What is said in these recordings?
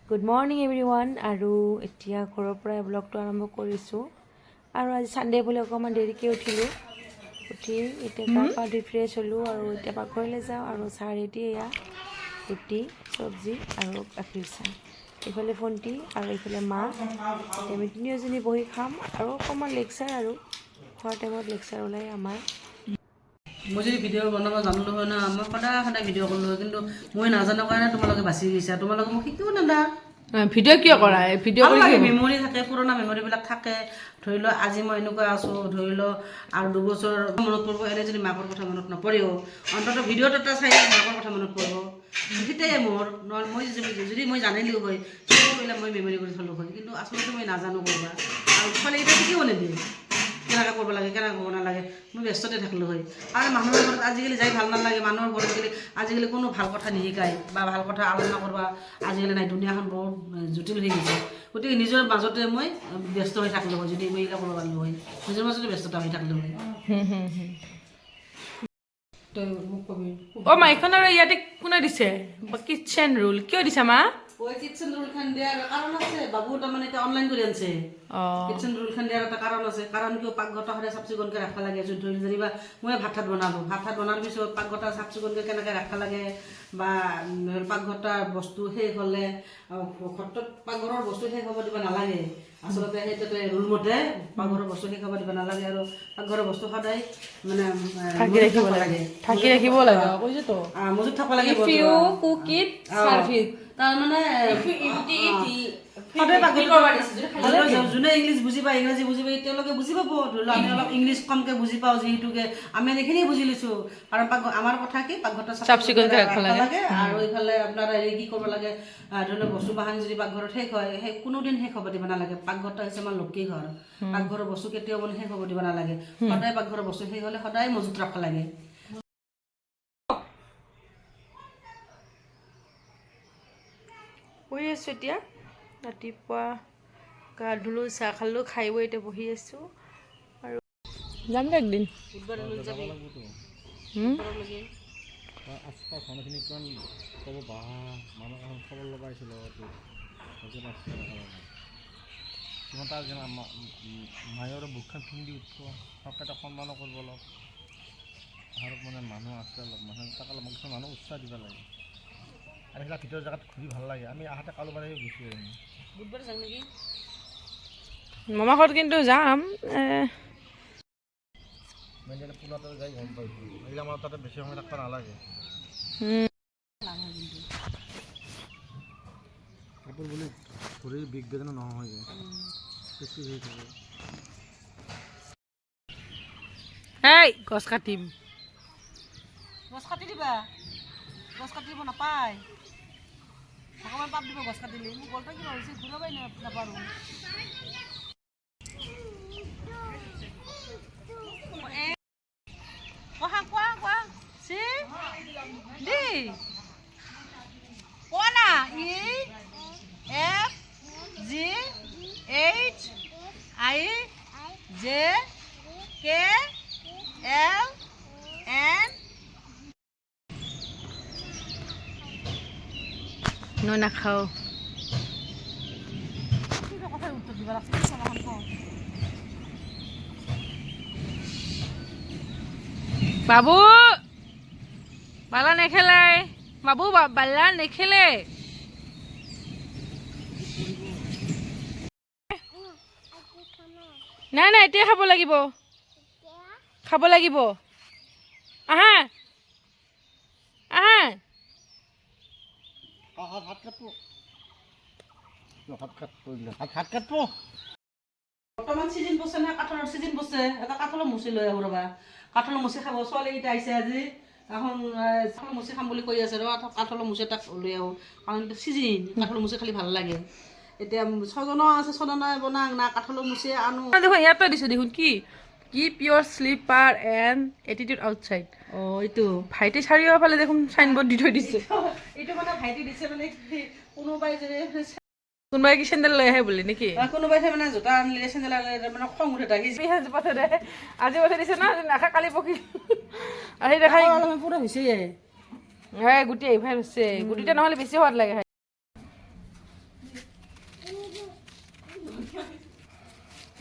Good morning everyone আৰু এতিয়া ঘৰৰ পৰাই ব্লগটো আৰম্ভ কৰিছোঁ আৰু আজি ছানডে বুলি অকণমান দেৰিকৈ উঠিলোঁ উঠি এতিয়া গা পা ধুই ফ্ৰেছ হ'লোঁ আৰু এতিয়া পাকঘৰলৈ যাওঁ আৰু চাহ ৰেডি এয়া ৰুটি চব্জি আৰু গাখীৰ চাহ এইফালে ভণ্টি আৰু এইফালে মা এতিয়া আমি তিনিওজনী বহি খাম আৰু অকণমান লেকচাৰ আৰু খোৱাৰ টাইমত লেকচাৰ ওলাই আমাৰ মই যদি ভিডিঅ' বনাব জানিলোঁ হয় না মই সদায় ভিডিঅ' কৰিলোঁ হয় কিন্তু মই নাজানো কাৰণে তোমালোকে বাছি গৈছা তোমালোকে মোক শিকিব নাদা ভিডিঅ' কিয় কৰা ভিডিঅ' কৰি লাগে মেমৰি থাকে পুৰণা মেমৰিবিলাক থাকে ধৰি লওক আজি মই এনেকুৱা আছোঁ ধৰি লওক আৰু দুবছৰ মনত পৰিব এনে যদি মাকৰ কথা মনত নপৰেও অন্ততঃ ভিডিঅ'ত এটা চাই মাকৰ কথা মনত পৰিব সেইটোৱে মোৰ মই যদি মই জানিলোঁ হয় সেইটো কৰিলে মই মেমৰি কৰি থলোঁ হয় কিন্তু আচলতে মই নাজানো কৰবা আৰু ছোৱালীকেইটা শিকিব নিদিয়ে কেনেকৈ কৰিব লাগে কেনেকৈ কৰিব নালাগে মই ব্যস্ততে থাকিলোঁ হয় আৰু মানুহৰ ঘৰত আজিকালি যাই ভাল নালাগে মানুহৰ ঘৰত গ'লে আজিকালি কোনো ভাল কথা নিশিকায় বা ভাল কথা আলোচনা কৰবা আজিকালি নাই দুনীয়াখন বহুত জটিল হৈ গৈছে গতিকে নিজৰ মাজতে মই ব্যস্ত হৈ থাকিলোঁ হয় যদি মই এইবিলাক কৰিব পাৰিলোঁ হয় নিজৰ মাজতে ব্যস্ততা হৈ থাকিলোঁ হয় তই মোক কবি মাইখন আৰু ইয়াতে কোনে দিছে কিটচেন ৰুল কিয় দিছা মা কিটচেন ৰুল খান দিয়াৰ কাৰণ আছে বাবু তাৰমানে এতিয়া অনলাইন কৰি আনছে কিটচেন ৰুল খান দিয়াৰ এটা কাৰণ আছে কাৰণ কিয় পাকঘৰটা সদায় চাফ চিকুণকৈ ৰাখিব লাগে ধৰি যেনিবা মই ভাত বনালোঁ ভাত বনাৰ পিছত পাকঘৰটা চাফ চিকুণকৈ কেনেকৈ ৰাখিব লাগে বা পাকঘৰটাৰ বস্তু শেষ হ'লে ঘৰটোত পাকঘৰৰ বস্তু শেষ হ'ব দিব নালাগে আচলতে সেইটোতে ৰুল মতে পাকঘৰৰ বস্তু শেষ হ'ব দিব নালাগে আৰু পাকঘৰৰ বস্তু সদায় মানে ঢাকি ৰাখিব লাগে মজুত থাকিব লাগে তাৰমানে যোনে ইংলিছ বুজি পায় ইংৰাজী বুজি পায় তেওঁলোকে বুজি পাব ধৰি লওক আমি অলপ ইংলিছ কমকৈ বুজি পাওঁ যিহেতুকে আমি এইখিনিয়ে বুজি লৈছোঁ কাৰণ আমাৰ কথা কি পাকঘৰটা চাফ চিকুণকৈ ৰাখিব লাগে আৰু এইফালে আপোনাৰ হেৰি কি কৰিব লাগে ধৰি লওক বস্তু বাহানি যদি পাকঘৰত শেষ হয় সেই কোনোদিন শেষ হ'ব দিব নালাগে পাকঘৰটা হৈছে আমাৰ লক্ষী ঘৰ পাকঘৰৰ বস্তু কেতিয়াও মানে শেষ হ'ব দিব নালাগে সদায় পাকঘৰৰ বস্তু শেষ হ'লে সদায় মজুত ৰাখিব লাগে বহি আছোঁ এতিয়া ৰাতিপুৱা গা ধুলোঁ চাহ খালোঁ খাই বৈ এতিয়া বহি আছোঁ আৰু যাম দে একদিন আশপাশ মানুহখিনি কিমান ক'ব বা মানুহ এখন খবৰ লগাইছিলোঁ কিমান তাৰ মায়ৰ বুকখন খুন্দি উঠিব সবকে এটা সন্মানো কৰিব অলপ আৰু মানে মানুহ আছে অলপ মানুহ তাক অলপ কিছুমান মানুহ উৎসাহ দিব লাগে আৰু সেইবিলাক ভিতৰৰ জেগাত ঘূৰি ভাল লাগে আমি আহোঁতে কালোবাৰে গুচি আহিম বুধবাৰে যাম নেকি মামা ঘৰত কিন্তু যাম মেডিকেল পুলতে যাই গম পাইছোঁ এইবিলাক আমাৰ তাতে বেছি সময় থাকিব নালাগে কাপোৰ বুলি ঘূৰি বিগ বেদনা নহয় যায় বেছি হৈ থাকে এই গছ কাটিম গছ কাটি দিবা গছ কাটি দিব নাপায় ভগৱান পাপ দিব গছ কাটিলে মোক গল্প কিবা হৈছে ঘূৰাবই নাপাৰোঁ কোৱা চি ডি কোৱা না F G H I J K L N নাখাওঁ বাবু বালা নেখেলে বাবু বালা নেখেলে নাই এতিয়া খাব লাগিব আহা বৰ্তমান চিজন বসে না কাঠলৰ চিজন বসে এটা কাঠলৰ মুচি লৈ আহো ৰবা কাঠলৰ মুচি খাব ছোৱালীকেইটা আহিছে আজি এখন কাঠলৰ মুচি খাম বুলি কৈ আছে ৰবা কাঠলৰ মুচি এটা লৈ আহো কাৰণ চিজন কাঠলৰ মুচি খালি ভাল লাগে এতিয়া ছজনা আছে ছজনাই বনাং না কাঠলৰ মুচি আনো দেখোন ইয়াতে দিছে দেখোন কি পিয়ৰ স্লিপাৰ এণ্ড এটিটিউড আউটসাইড এইটো ভাইটি চাৰিওফালে দেখোন চাইনবোৰ্ড দি থৈ দিছে এইটো মানে ভাইটি দিছে মানে কোনোবাই যদি কোনোবাই কি চেণ্ডেল লৈ আহে বুলি নেকি কোনোবাই মানে জোতা আনিলে চেণ্ডেল আনিলে মানে খং উঠে থাকি আজি পঠাই দিছে না নাখা কালি পকি আহি দেখাই পুৰা হৈছে গুটি আহিফাই হৈছে গুটিটা নহ'লে বেছি সোৱাদ লাগে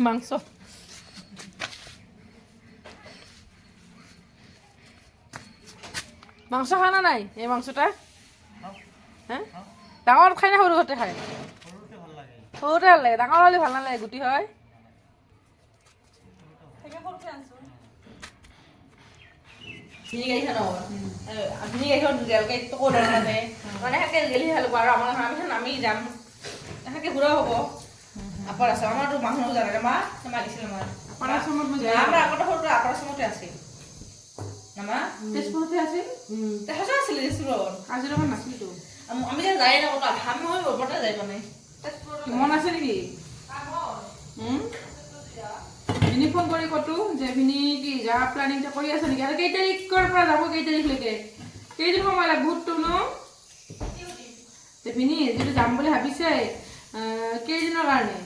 মাংস মাংস খা না নাই এই মাংসটা হ্যাঁ ডাঙৰ খাই না সৰু ঘৰতে খায় সৰুতে ভাল লাগে ডাঙৰ হ'লে ভাল নালাগে গুটি হয় আমি যাম সেনেকৈ ঘূৰা হ'ব আপাৰ আছাম আমাৰতো মানুহ জানে মা মাতিছিলে আমাৰ আগতে সৰুটো আপাৰ আছামতে আছিল আমাৰ তেজপুৰতে আছিল তেহাজা আছিলে তেজপুৰত কাজিৰঙা নাছিলতো আমি যে যাই না ক'তো আমি মই ওপৰতে যাই পোৱা নাই মন আছে নেকি ভিনি ফোন কৰি ক'তো যে ভিনি কি যোৱা প্লেনিংটা কৰি আছে নেকি আৰু কেই তাৰিখৰ পৰা যাব কেই তাৰিখলৈকে কেইদিন সময় লাগে বহুতটো ন ভিনি যিটো যাম বুলি ভাবিছে কেইদিনৰ কাৰণে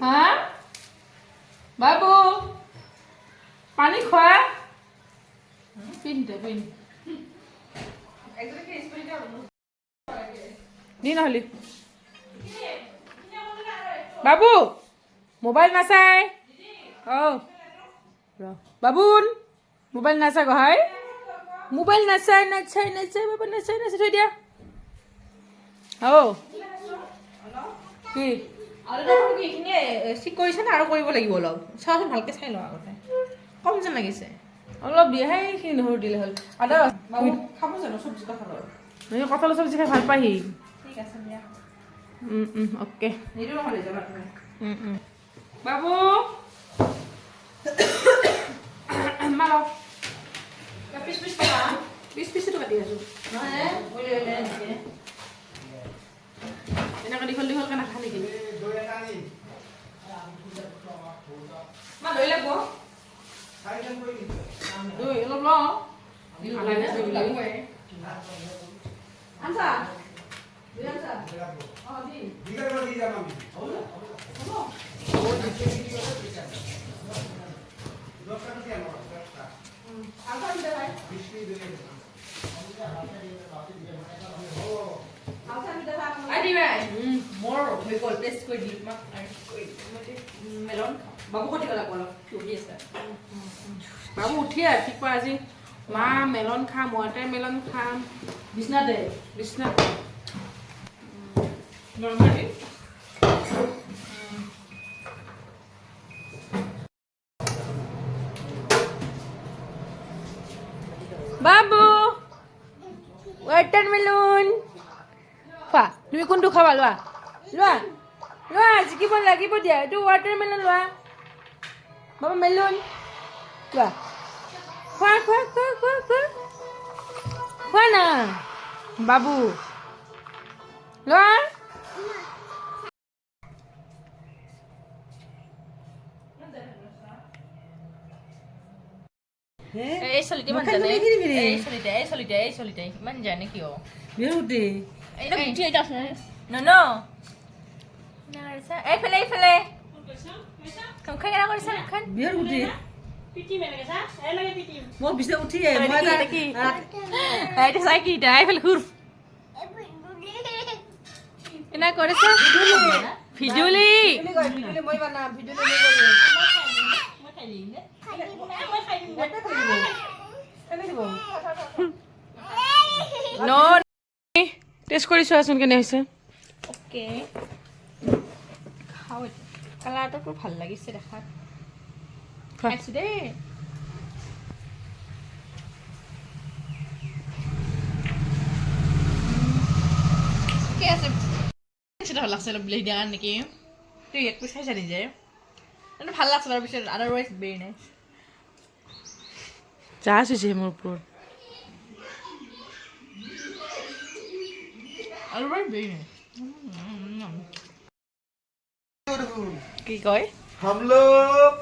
হা বাবু পানী খোৱা পিন্ধে দি নহ'লি বাবু মোবাইল নাচাই বাবুন মোবাইল নাচাই গহাই মোবাইল নাচাই বাবু নাচাই থৈ দিয়া কি আৰু দেখোন কি এইখিনি ঠিক কৰিছে নে আৰু কৰিব লাগিব অলপ চাওচোন ভালকৈ চাই লওঁ আগতে কম যেন লাগিছে অলপ দিয়াহে সেইখিনি নহৰু দিলে হ'ল আদা বাবু খাব জানো চব্জি কঁঠালৰ কঁঠালৰ চব্জি খাই ভাল পাহি ঠিক আছে দিয়া অ'কে নিদিওঁ নহ'লে যাবা তুমি বাবু মাৰ পিছ পিছ টকা পিছটো কাটি আছোঁ নহয় এনেকৈ দীঘলকৈ নাখা নেকি মা লৈ লাগিব দৈ অলপ লওঁ আনছা মোৰ হৈ গ'ল টেষ্ট কৰি দিলোঁ তোমাক মেলন বাবু ক'ত গ'লা অলপ ফুৰি আছে বাবু উঠিয়ে ৰাতিপুৱা আজি মা মেলন খাম ৱাটাৰ মেলন খাম বিছনাতে বিছনাত নৰ্মেলি বাবু ৱাটাৰমেলন খোৱা তুমি কোনটো খাবা লোৱা লোৱা লোৱা জিকিব লাগিব দিয়া এইটো ৱাটাৰমেলন লোৱা বাবা মেলন লোৱা খোৱা খোৱা খোৱা খোৱা খোৱা খোৱা না বাবু লোৱা এই চলিতে ইমান জানে এই চলিতে ইমান জানে কিয় বিহুটি এইফালে মুখখন কেনে কৰিছা মুখখন বিহুটি মই পিছে উঠিয়ে মই এইটো চাই কি এইফালে ঘূৰ এনে কৰিছা ভিজুলি মই বনাম ভিডিঅ' টেষ্ট কৰি চোৱাচোন কেনে হৈছে অ'কে খাওঁ এতিয়া কালাৰটো ভাল লাগিছে দেখাত খোৱা। খাইছোঁ দেই ঠিকে আছে সেটা ভাল লাগছে অলপ বিলাহী দিয়া কাৰণে নেকি তুই এক পিচ খাইছা নিজে কিন্তু ভাল লাগছে তাৰপিছত আদাৰৱাইজ ভেৰি নাইচ জাহাজ হৈছে মোৰ ওপৰত আদাৰৱাইজ ভেৰি নাইচ কি কয় हम लोग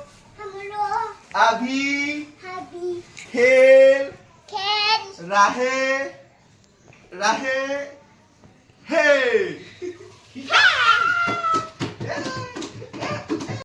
अभी खेल रहे हैं